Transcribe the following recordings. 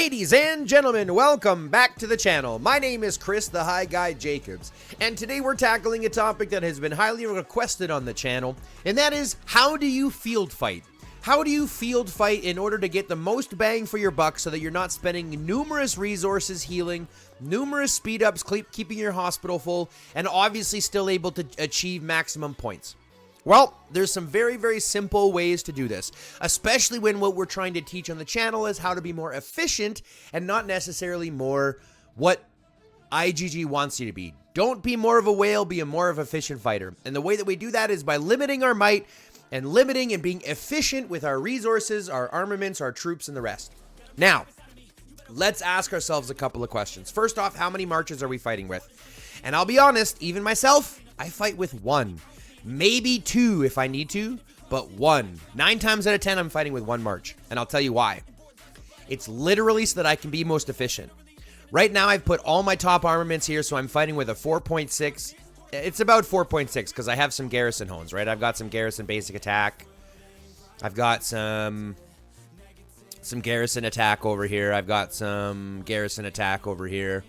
Ladies and gentlemen, welcome back to the channel. My name is Chris the High Guy Jacobs, and today we're tackling a topic that has been highly requested on the channel, and that is, how do you field fight? How do you field fight in order to get the most bang for your buck so that you're not spending numerous resources healing, numerous speed ups, keeping your hospital full, and obviously still able to achieve maximum points? Well, there's some very, very simple ways to do this, especially when what we're trying to teach on the channel is how to be more efficient and not necessarily more what IGG wants you to be. Don't be more of a whale, be a more of an efficient fighter. And the way that we do that is by limiting our might and limiting and being efficient with our resources, our armaments, our troops, and the rest. Now, let's ask ourselves a couple of questions. First off, how many marches are we fighting with? And I'll be honest, even myself, I fight with one. Maybe two if I need to, but one. 9 times out of 10, I'm fighting with one march, and I'll tell you why. It's literally so that I can be most efficient. Right now, I've put all my top armaments here, so I'm fighting with a 4.6. It's about 4.6 because I have some garrison hones, right? I've got some garrison basic attack. I've got some garrison attack over here. I've got some garrison attack over here.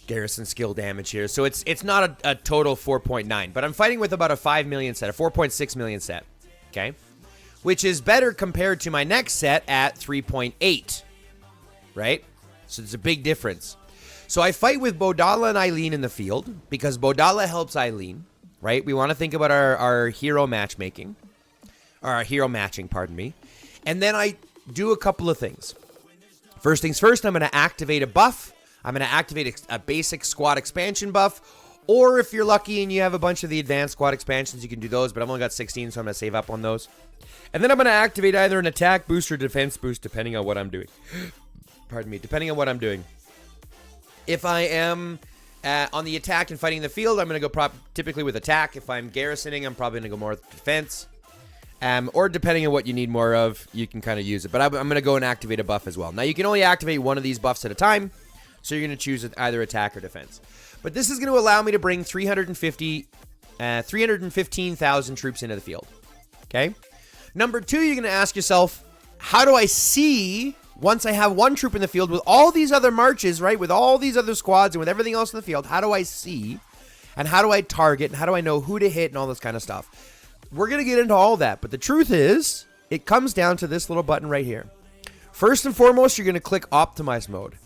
Garrison skill damage here. So it's not a total 4.9, but I'm fighting with about a 5 million set, a 4.6 million set, okay? Which is better compared to my next set at 3.8, right? So there's a big difference. So I fight with Bodala and Eileen in the field because Bodala helps Eileen, right? We want to think about our hero matchmaking, or our hero matching, pardon me. And then I do a couple of things. First things first, I'm going to activate a buff. I'm going to activate a basic squad expansion buff, or if you're lucky and you have a bunch of the advanced squad expansions, you can do those, but I've only got 16, so I'm going to save up on those. And then I'm going to activate either an attack boost or defense boost, depending on what I'm doing. Pardon me, depending on what I'm doing. If I am on the attack and fighting in the field, I'm going to go typically with attack. If I'm garrisoning, I'm probably going to go more with defense. Or depending on what you need more of, you can kind of use it. But I'm going to go and activate a buff as well. Now, you can only activate one of these buffs at a time. So you're going to choose either attack or defense. But this is going to allow me to bring 315,000 troops into the field. Okay? Number two, you're going to ask yourself, how do I see, once I have one troop in the field with all these other marches, right? With all these other squads and with everything else in the field, how do I see? And how do I target? And how do I know who to hit and all this kind of stuff? We're going to get into all that. But the truth is, it comes down to this little button right here. First and foremost, you're going to click Optimize Mode.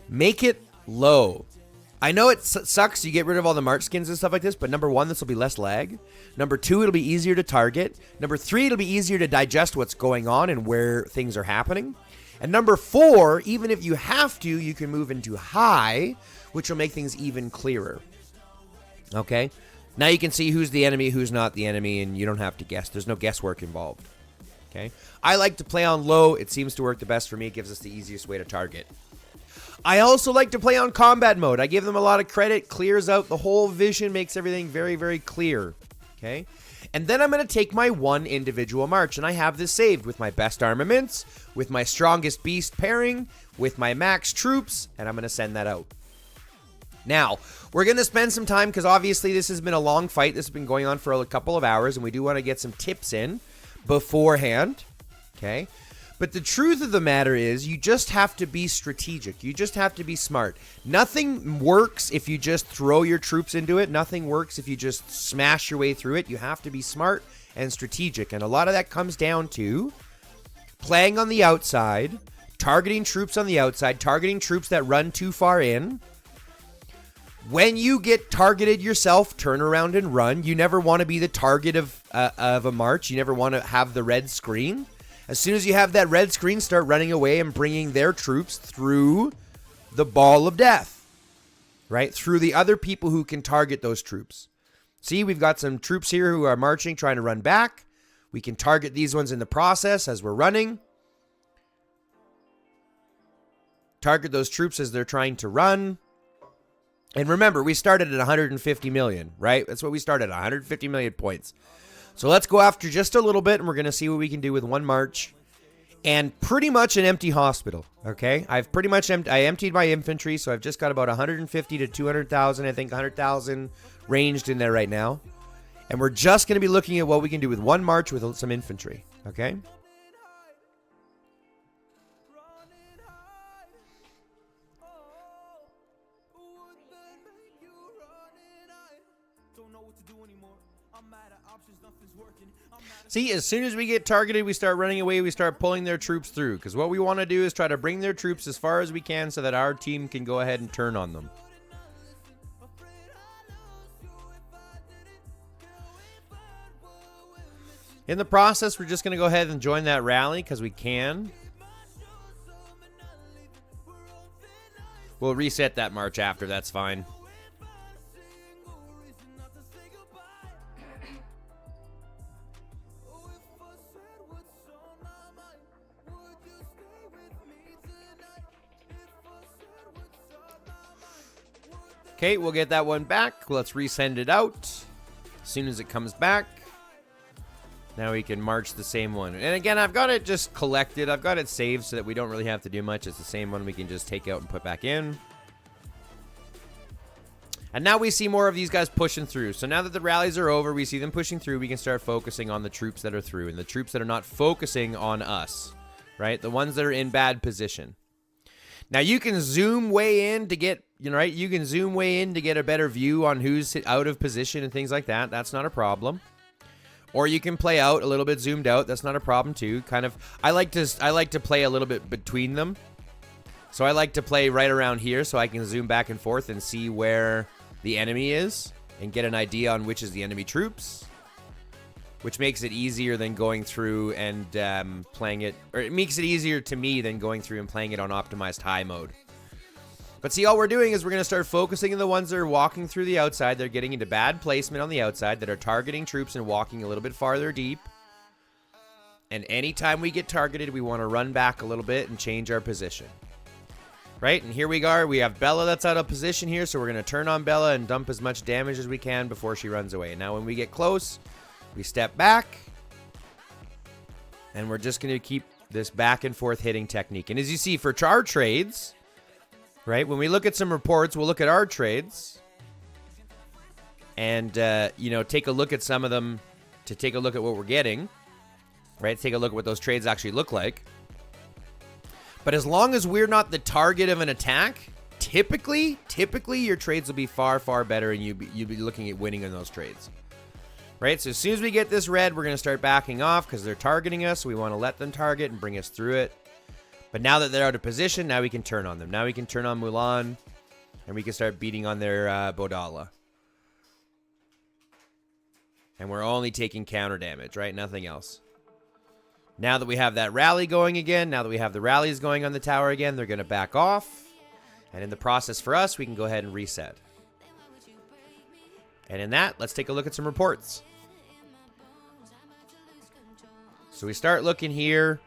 Make it low. I know it sucks you get rid of all the march skins and stuff like this, but number one, this will be less lag. Number two, it'll be easier to target. Number three, it'll be easier to digest what's going on and where things are happening. And number four, even if you have to, you can move into high, which will make things even clearer. Okay? Now you can see who's the enemy, who's not the enemy, and you don't have to guess. There's no guesswork involved. Okay? I like to play on low. It seems to work the best for me. It gives us the easiest way to target. I also like to play on combat mode. I give them a lot of credit, clears out the whole vision, makes everything very, very clear. Okay? And then I'm going to take my one individual march, and I have this saved with my best armaments, with my strongest beast pairing, with my max troops, and I'm going to send that out. Now, we're going to spend some time, because obviously this has been a long fight. This has been going on for a couple of hours, and we do want to get some tips in beforehand. Okay? But the truth of the matter is, you just have to be strategic. You just have to be smart. Nothing works if you just throw your troops into it. Nothing works if you just smash your way through it. You have to be smart and strategic. And a lot of that comes down to playing on the outside, targeting troops on the outside, targeting troops that run too far in. When you get targeted yourself, turn around and run. You never want to be the target of a march. You never want to have the red screen. As soon as you have that red screen, start running away and bringing their troops through the ball of death, right? Through the other people who can target those troops. See, we've got some troops here who are marching, trying to run back. We can target these ones in the process as we're running. Target those troops as they're trying to run. And remember, we started at 150 million, right? That's what we started at, 150 million points. So let's go after just a little bit, and we're going to see what we can do with one march. And pretty much an empty hospital, okay? I've pretty much emptied my infantry, so I've just got about 150 to 200,000, I think 100,000 ranged in there right now. And we're just going to be looking at what we can do with one march with some infantry, okay? See, as soon as we get targeted, we start running away, we start pulling their troops through. Because what we want to do is try to bring their troops as far as we can so that our team can go ahead and turn on them. In the process, we're just going to go ahead and join that rally because we can. We'll reset that march after, that's fine. Okay, we'll get that one back. Let's resend it out. As soon as it comes back, now we can march the same one. And again, I've got it just collected. I've got it saved so that we don't really have to do much. It's the same one we can just take out and put back in. And now we see more of these guys pushing through. So now that the rallies are over, we see them pushing through. We can start focusing on the troops that are through and the troops that are not focusing on us, right? The ones that are in bad position. Now you can zoom way in to get, right? You can zoom way in to get a better view on who's out of position and things like that. That's not a problem. Or you can play out a little bit zoomed out. That's not a problem too. Kind of, I like to play a little bit between them. So I like to play right around here so I can zoom back and forth and see where the enemy is and get an idea on which is the enemy troops, which makes it easier than going through and playing it, or it makes it easier to me than going through and playing it on optimized high mode. But see, all we're doing is we're going to start focusing on the ones that are walking through the outside. They're getting into bad placement on the outside that are targeting troops and walking a little bit farther deep. And anytime we get targeted, we want to run back a little bit and change our position. Right? And here we are. We have Bella that's out of position here, so we're going to turn on Bella and dump as much damage as we can before she runs away. Now, when we get close, we step back, and we're just going to keep this back and forth hitting technique. And as you see, for our trades, right, when we look at some reports, we'll look at our trades and, take a look at some of them to take a look at what we're getting, right? Take a look at what those trades actually look like. But as long as we're not the target of an attack, typically your trades will be far, far better, and you'll be looking at winning in those trades. Right? So as soon as we get this red, we're going to start backing off because they're targeting us. So we want to let them target and bring us through it. But now that they're out of position, now we can turn on them. Now we can turn on Mulan, and we can start beating on their Bodala. And we're only taking counter damage, right? Nothing else. Now that we have that rally going again, now that we have the rallies going on the tower again, they're going to back off. And in the process for us, we can go ahead and reset. And in that, let's take a look at some reports. So we start looking here.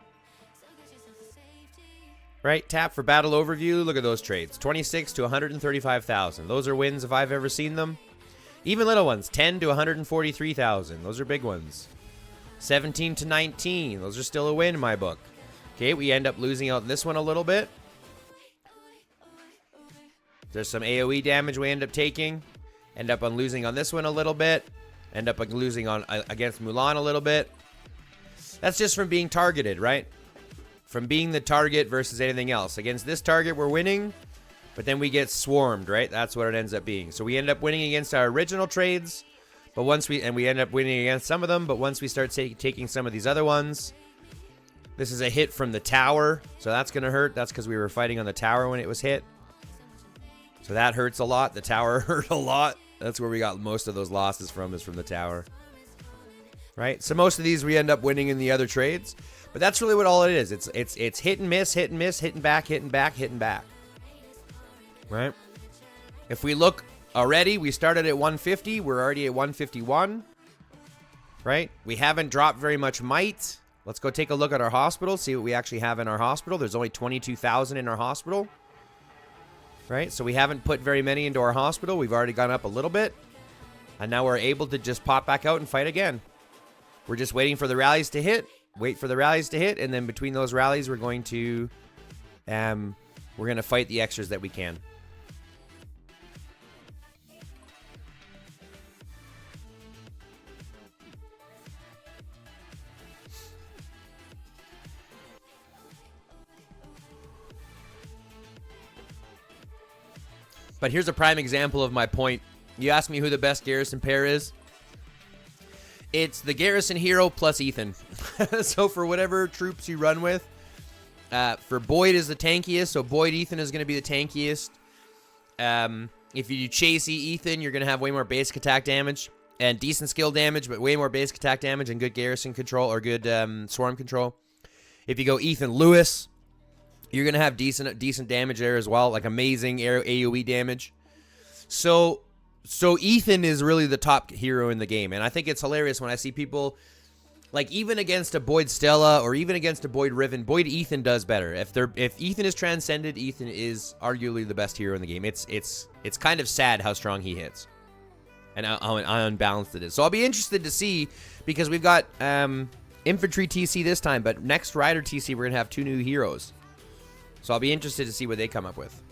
Right, tap for battle overview. Look at those trades. 26 to 135,000. Those are wins if I've ever seen them. Even little ones, 10 to 143,000. Those are big ones. 17 to 19. Those are still a win in my book. Okay, we end up losing out in this one a little bit. There's some AoE damage we end up taking. End up on losing on this one a little bit. End up losing on against Mulan a little bit. That's just from being targeted, right? From being the target versus anything else. Against this target, we're winning, but then we get swarmed, right? That's what it ends up being. So we end up winning against our original trades, but we end up winning against some of them, but once we start taking some of these other ones, this is a hit from the tower, so that's going to hurt. That's because we were fighting on the tower when it was hit. So that hurts a lot. The tower hurt a lot. That's where we got most of those losses from, is from the tower. Right? So most of these we end up winning in the other trades. But that's really what all it is. It's hit and miss, hitting back, hitting back, hitting back. Right? If we look already, we started at 150. We're already at 151. Right? We haven't dropped very much might. Let's go take a look at our hospital, see what we actually have in our hospital. There's only 22,000 in our hospital. Right? So we haven't put very many into our hospital. We've already gone up a little bit. And now we're able to just pop back out and fight again. We're just waiting for the rallies to hit. Wait for the rallies to hit. And then between those rallies, we're going to fight the extras that we can. But here's a prime example of my point You asked me who the best Garrison pair is. It's the Garrison Hero plus Ethan. So for whatever troops you run with, for Boyd is the tankiest, so Boyd Ethan is going to be the tankiest. If you chase Ethan, you're going to have way more basic attack damage and decent skill damage, but way more basic attack damage and good garrison control or good swarm control. If you go Ethan Lewis, you're going to have decent damage there as well, like amazing AoE damage. So Ethan is really the top hero in the game, and I think it's hilarious when I see people, like even against a Boyd Stella or even against a Boyd Riven, Boyd Ethan does better. If Ethan is transcended, Ethan is arguably the best hero in the game. It's kind of sad how strong he hits and how unbalanced it is. So I'll be interested to see, because we've got infantry TC this time, but next rider TC we're gonna have 2 new heroes. So I'll be interested to see what they come up with.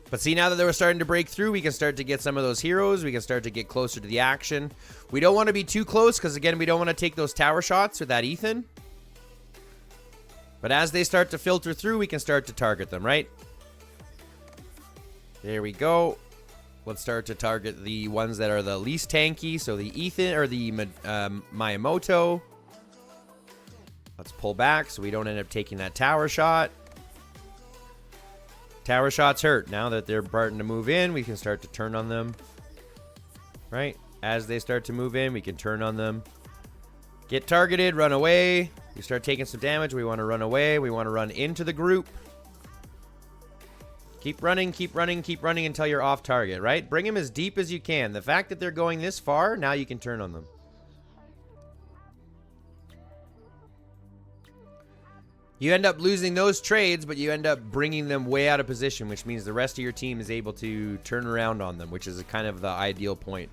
But see, now that we're starting to break through, we can start to get some of those heroes. We can start to get closer to the action. We don't want to be too close because, again, we don't want to take those tower shots with that Ethan. But as they start to filter through, we can start to target them, right? There we go. Let's start to target the ones that are the least tanky. So the Ethan or the Miyamoto. Let's pull back so we don't end up taking that tower shot. Tower shots hurt. Now that they're starting to move in, we can start to turn on them. Right? As they start to move in, we can turn on them. Get targeted, run away. You start taking some damage. We want to run away. We want to run into the group. Keep running, keep running, keep running until you're off target, right? Bring them as deep as you can. The fact that they're going this far, now you can turn on them. You end up losing those trades, but you end up bringing them way out of position, which means the rest of your team is able to turn around on them, which is kind of the ideal point.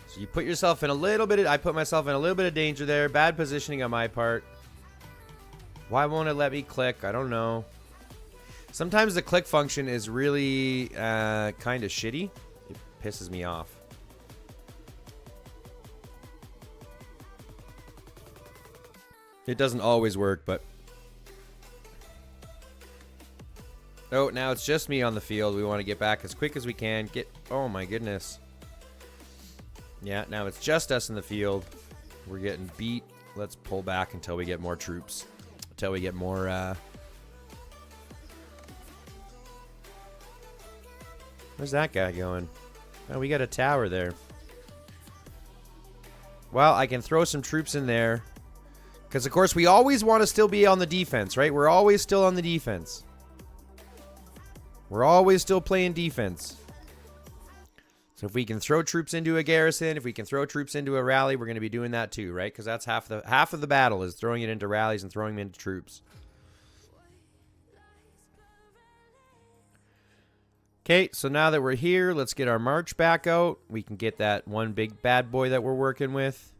So you put yourself in a little bit of, I put myself in a little bit of danger there. Bad positioning on my part. Why won't it let me click? I don't know. Sometimes the click function is really kind of shitty. It pisses me off. It doesn't always work, but... Oh, now it's just me on the field. We want to get back as quick as we can. Oh my goodness. Yeah, now it's just us in the field. We're getting beat. Let's pull back until we get more troops. Until we get more... Where's that guy going? Oh, we got a tower there. Well, I can throw some troops in there. Because, of course, we always want to still be on the defense, right? We're always still on the defense. We're always still playing defense. So if we can throw troops into a garrison, if we can throw troops into a rally, we're going to be doing that too, right? Because that's half of the battle is throwing it into rallies and throwing them into troops. Okay, so now that we're here, let's get our march back out. We can get that one big bad boy that we're working with.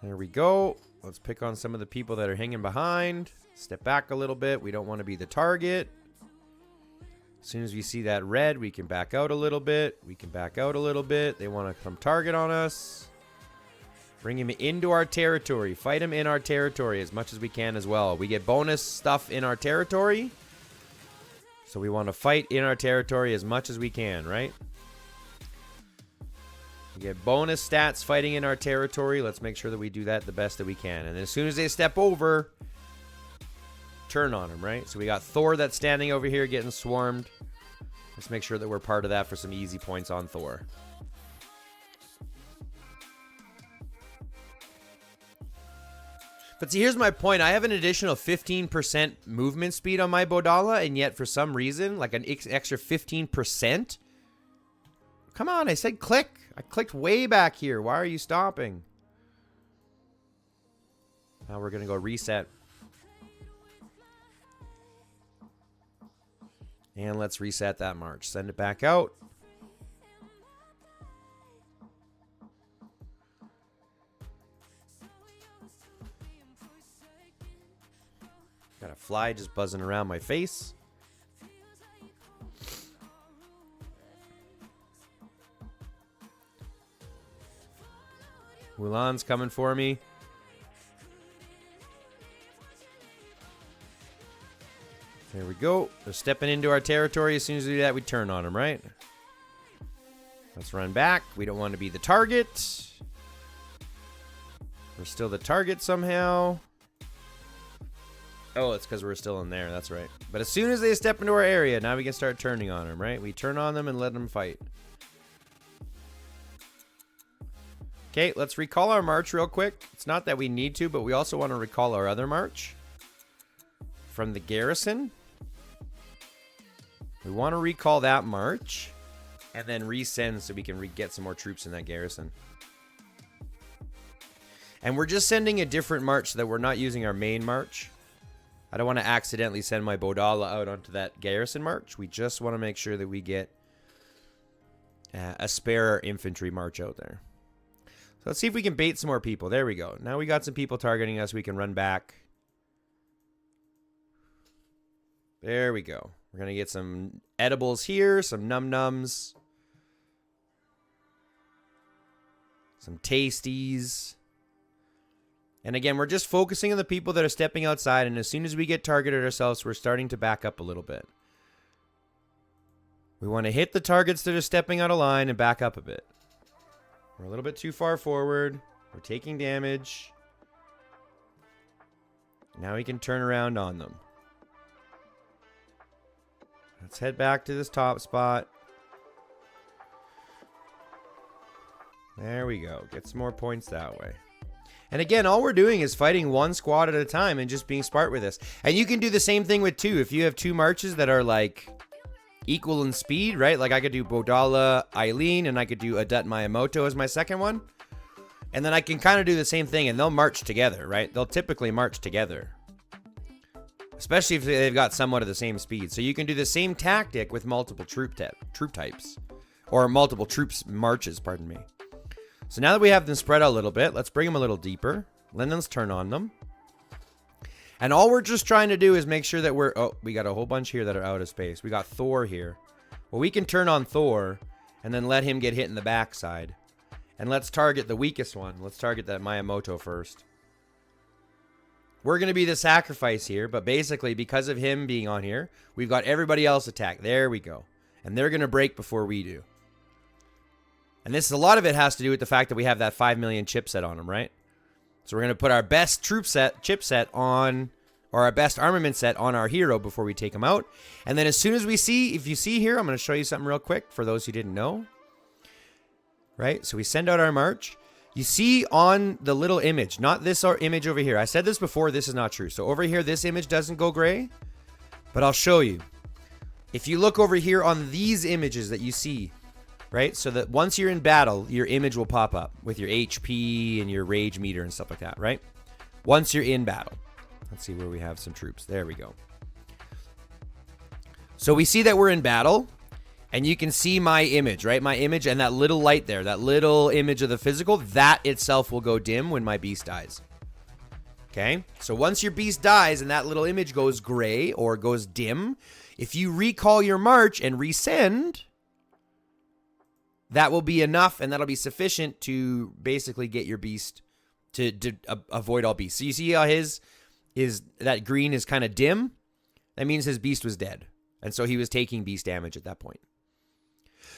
There we go. Let's pick on some of the people that are hanging behind. Step back a little bit. We don't want to be the target. As soon as we see that red, we can back out a little bit. We can back out a little bit. They want to come target on us. Bring him into our territory. Fight him in our territory as much as we can as well. We get bonus stuff in our territory. So we want to fight in our territory as much as we can, right? We get bonus stats fighting in our territory. Let's make sure that we do that the best that we can. And as soon as they step over, turn on them, right? So we got Thor that's standing over here getting swarmed. Let's make sure that we're part of that for some easy points on Thor. But see, here's my point. I have an additional 15% movement speed on my Bodala, and yet for some reason, like an extra 15%. Come on, I said click. I clicked way back here. Why are you stopping? Now we're going to go reset. And let's reset that march. Send it back out. Got a fly just buzzing around my face. Mulan's coming for me. There we go. They're stepping into our territory. As soon as we do that, we turn on them, right? Let's run back. We don't want to be the target. We're still the target somehow. Oh, it's because we're still in there. That's right. But as soon as they step into our area, now we can start turning on them, right? We turn on them and let them fight. Okay, let's recall our march real quick. It's not that we need to, but we also want to recall our other march from the garrison. We want to recall that march and then resend so we can get some more troops in that garrison. And we're just sending a different march so that we're not using our main march. I don't want to accidentally send my Bodala out onto that garrison march. We just want to make sure that we get a spare infantry march out there. So let's see if we can bait some more people. There we go. Now we got some people targeting us. We can run back. There we go. We're going to get some edibles here, some num-nums, some tasties. And again, we're just focusing on the people that are stepping outside, and as soon as we get targeted ourselves, we're starting to back up a little bit. We want to hit the targets that are stepping out of line and back up a bit. We're a little bit too far forward. We're taking damage. Now we can turn around on them. Let's head back to this top spot. There we go. Get some more points that way. And again, all we're doing is fighting one squad at a time and just being smart with this. And you can do the same thing with two. If you have two marches that are like equal in speed, right? Like I could do Bodala, Eileen, and I could do Adut Miyamoto as my second one. And then I can kind of do the same thing, and they'll march together, right? They'll typically march together. Especially if they've got somewhat of the same speed. So you can do the same tactic with multiple troop types. Or multiple troops marches, pardon me. So now that we have them spread out a little bit, let's bring them a little deeper. Let's turn on them. And all we're just trying to do is make sure that we're... Oh, we got a whole bunch here that are out of space. We got Thor here. Well, we can turn on Thor and then let him get hit in the backside. And let's target the weakest one. Let's target that Miyamoto first. We're going to be the sacrifice here, but basically because of him being on here, we've got everybody else attack. There we go. And they're going to break before we do. And this, a lot of it has to do with the fact that we have that 5 million chipset on them, right? So we're going to put our best chipset on, or our best armament set on our hero before we take him out. And then as soon as we see, if you see here, I'm going to show you something real quick for those who didn't know. Right? So we send out our march. You see on the little image, not this image over here. I said this before, this is not true. So over here, this image doesn't go gray, but I'll show you. If you look over here on these images that you see, right? So that once you're in battle, your image will pop up with your HP and your rage meter and stuff like that, right? Once you're in battle. Let's see where we have some troops. There we go. So we see that we're in battle, and you can see my image, right? My image and that little light there, that little image of the physical, that itself will go dim when my beast dies. Okay? So once your beast dies and that little image goes gray or goes dim, if you recall your march and resend, that will be enough, and that'll be sufficient to basically get your beast to avoid all beasts. So you see how that green is kind of dim? That means his beast was dead. And so he was taking beast damage at that point.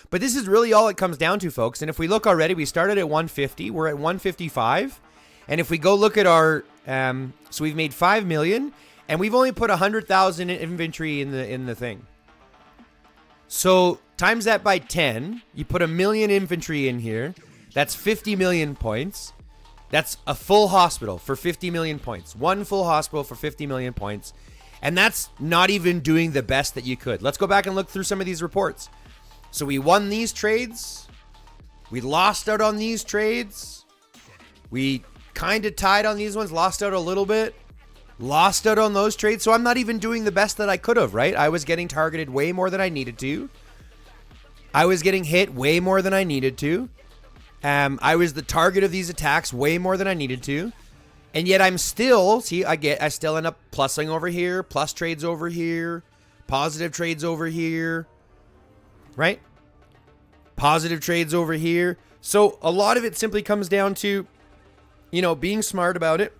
But this is really all it comes down to, folks. And if we look already, we started at 150. We're at 155. And if we go look at our... so we've made 5 million, and we've only put 100,000 infantry in the thing. So times that by 10, you put 1 million infantry in here. That's 50 million points. That's a full hospital for 50 million points. One full hospital for 50 million points. And that's not even doing the best that you could. Let's go back and look through some of these reports. So we won these trades. We lost out on these trades. We kind of tied on these ones, lost out a little bit. Lost out on those trades. So I'm not even doing the best that I could have, right? I was getting targeted way more than I needed to. I was getting hit way more than I needed to. I was the target of these attacks way more than I needed to. And yet I'm still, see, I still end up plussing over here, plus trades over here, positive trades over here, right? Positive trades over here. So a lot of it simply comes down to, you know, being smart about it,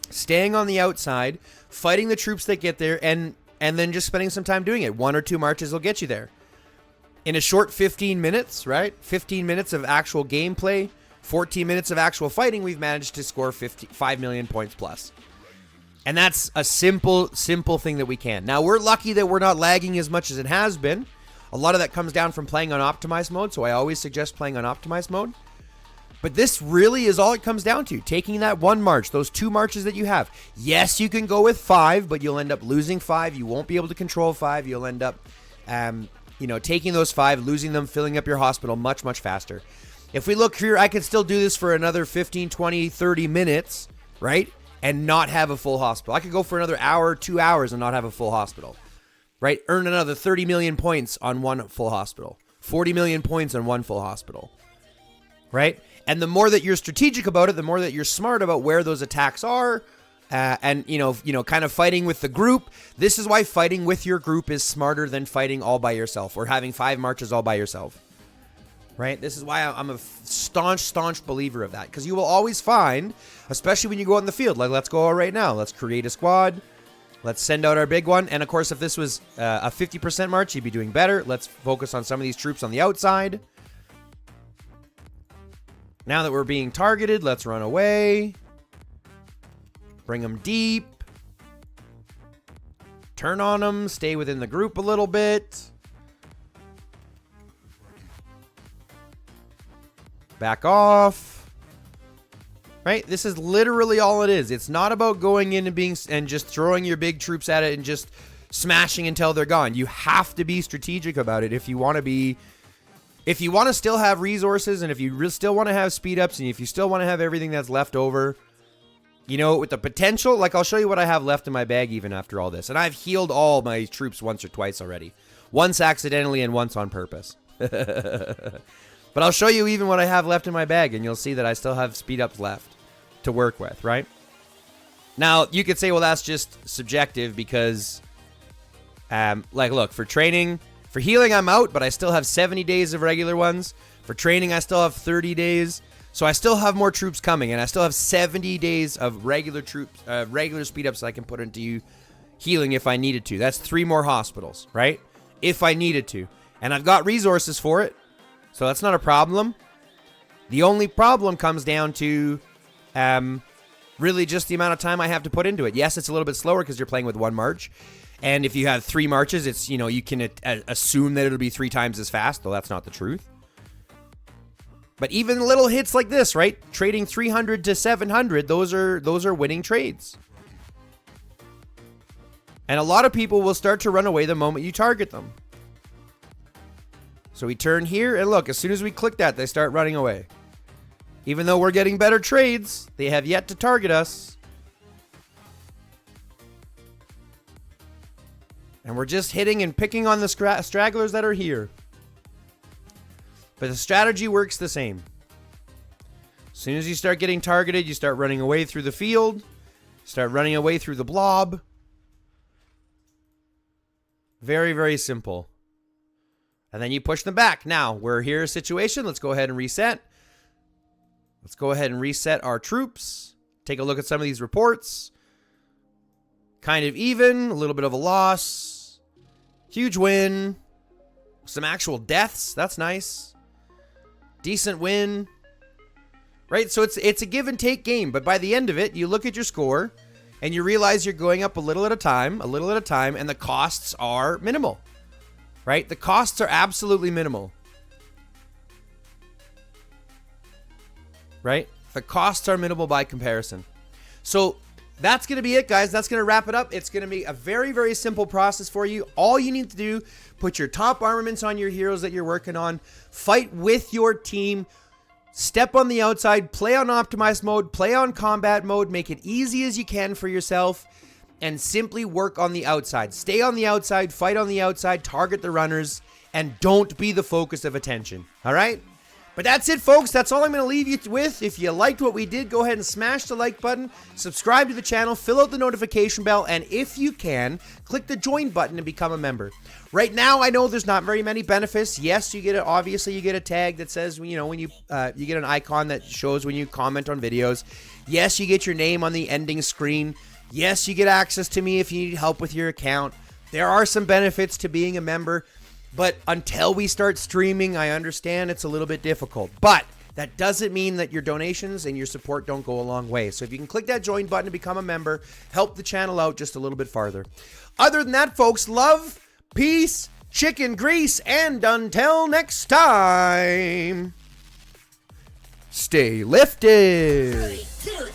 staying on the outside, fighting the troops that get there, and then just spending some time doing it. 1 or 2 marches will get you there. In a short 15 minutes, right? 15 minutes of actual gameplay, 14 minutes of actual fighting, we've managed to score 5 million points plus. And that's a simple thing that we can. Now, we're lucky that we're not lagging as much as it has been. A lot of that comes down from playing on optimized mode, so I always suggest playing on optimized mode. But this really is all it comes down to. Taking that 1 march, those 2 marches that you have. Yes, you can go with 5, but you'll end up losing 5. You won't be able to control 5. You'll end up, taking those 5, losing them, filling up your hospital much, much faster. If we look here, I could still do this for another 15, 20, 30 minutes, right? And not have a full hospital. I could go for another hour, 2 hours and not have a full hospital, right? Earn another 30 million points on 1 full hospital. 40 million points on 1 full hospital, right? And the more that you're strategic about it, the more that you're smart about where those attacks are, and kind of fighting with the group. This is why fighting with your group is smarter than fighting all by yourself or having 5 marches all by yourself, right? This is why I'm a staunch believer of that, because you will always find, especially when you go out in the field, like let's go out right now. Let's create a squad. Let's send out our big one. And of course, if this was a 50% march, you'd be doing better. Let's focus on some of these troops on the outside. Now that we're being targeted, let's run away. Bring them deep. Turn on them. Stay within the group a little bit. Back off. Right? This is literally all it is. It's not about going in and just throwing your big troops at it and just smashing until they're gone. You have to be strategic about it if you want to be... If you want to still have resources, and if you still want to have speed ups, and if you still want to have everything that's left over, with the potential, like I'll show you what I have left in my bag even after all this. And I've healed all my troops once or twice already. Once accidentally and once on purpose. But I'll show you even what I have left in my bag, and you'll see that I still have speed ups left to work with, right? Now, you could say, well, that's just subjective because, look, for training... For healing, I'm out, but I still have 70 days of regular ones. For training, I still have 30 days. So I still have more troops coming, and I still have 70 days of regular troops, regular speed ups I can put into healing if I needed to. That's 3 more hospitals, right? If I needed to. And I've got resources for it, so that's not a problem. The only problem comes down to really just the amount of time I have to put into it. Yes, it's a little bit slower because you're playing with 1 march. And if you have 3 marches, it's, you can assume that it'll be 3 times as fast, though that's not the truth. But even little hits like this, right? Trading 300 to 700, those are winning trades. And a lot of people will start to run away the moment you target them. So we turn here, and look, as soon as we click that, they start running away. Even though we're getting better trades, they have yet to target us. And we're just hitting and picking on the stragglers that are here. But the strategy works the same. As soon as you start getting targeted, you start running away through the field. Start running away through the blob. Very, very simple. And then you push them back. Now, we're here in a situation. Let's go ahead and reset. Let's go ahead and reset our troops. Take a look at some of these reports. Kind of even. A little bit of a loss. Huge win. Some actual deaths. That's nice. Decent win. Right? So it's a give and take game. But by the end of it, you look at your score and you realize you're going up a little at a time, and the costs are minimal. Right? The costs are absolutely minimal. Right? The costs are minimal by comparison. So that's going to be it, guys. That's going to wrap it up. It's going to be a very, very simple process for you. All you need to do, put your top armaments on your heroes that you're working on, fight with your team, step on the outside, play on optimized mode, play on combat mode, make it easy as you can for yourself, and simply work on the outside. Stay on the outside, fight on the outside, target the runners, and don't be the focus of attention. All right? But that's it, folks. That's all I'm going to leave you with. If you liked what we did, go ahead and smash the like button, subscribe to the channel, fill out the notification bell, and if you can, click the join button and become a member. Right now, I know there's not very many benefits. Yes, you get obviously you get a tag that says, when you get an icon that shows when you comment on videos. Yes, you get your name on the ending screen. Yes, you get access to me if you need help with your account. There are some benefits to being a member. But until we start streaming, I understand it's a little bit difficult. But that doesn't mean that your donations and your support don't go a long way. So if you can click that join button to become a member, help the channel out just a little bit farther. Other than that, folks, love, peace, chicken grease, and until next time, stay lifted. 3, 2,